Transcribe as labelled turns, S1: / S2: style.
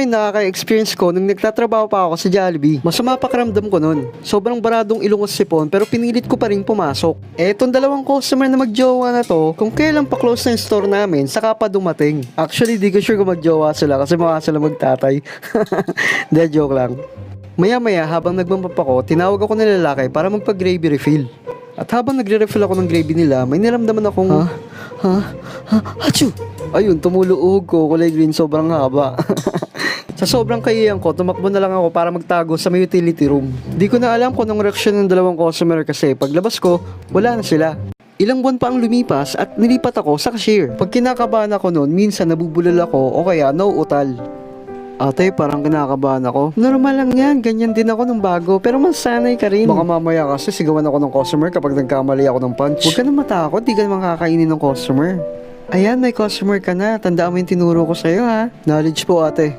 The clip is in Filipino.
S1: yung nakaka-experience ko nung nagtatrabaho pa ako sa Jollibee. Masama pakiramdam ko nun. Sobrang baradong ilungos sipon pero pinilit ko pa rin pumasok. Etong dalawang customer na magjowa na to, kung kailan pa close na yung store namin, saka pa dumating. Actually, di ko sure kung magjowa sila kasi mukha sila magtatay. Hindi, joke lang. Maya-maya habang nagmampap ako, tinawag ako ng lalaki para magpa-gravy refill. At habang nagre-refill ako ng gravy nila, may naramdaman akong Achoo! Ayun, tumuloog ko, kulay green, sobrang haba. Sa sobrang kaiyang ko, tumakbo na lang ako para magtago sa may utility room. Di ko na alam kung anong reaksyon ng dalawang customer kasi paglabas ko, wala na sila. Ilang buwan pa ang lumipas at nilipat ako sa cashier. Pag kinakabahan ako noon, minsan nabubulol ako o kaya nauutal. Ate, parang kinakabahan ako. Normal lang yan, ganyan din ako nung bago, pero masanay ka rin. Baka mamaya kasi sigawan ako ng customer kapag nagkamali ako ng punch. Huwag ka na matakot, di ka naman kakainin ng customer. Ayan, may customer ka na. Tandaan mo yung tinuro ko sa'yo ha. Knowledge po ate.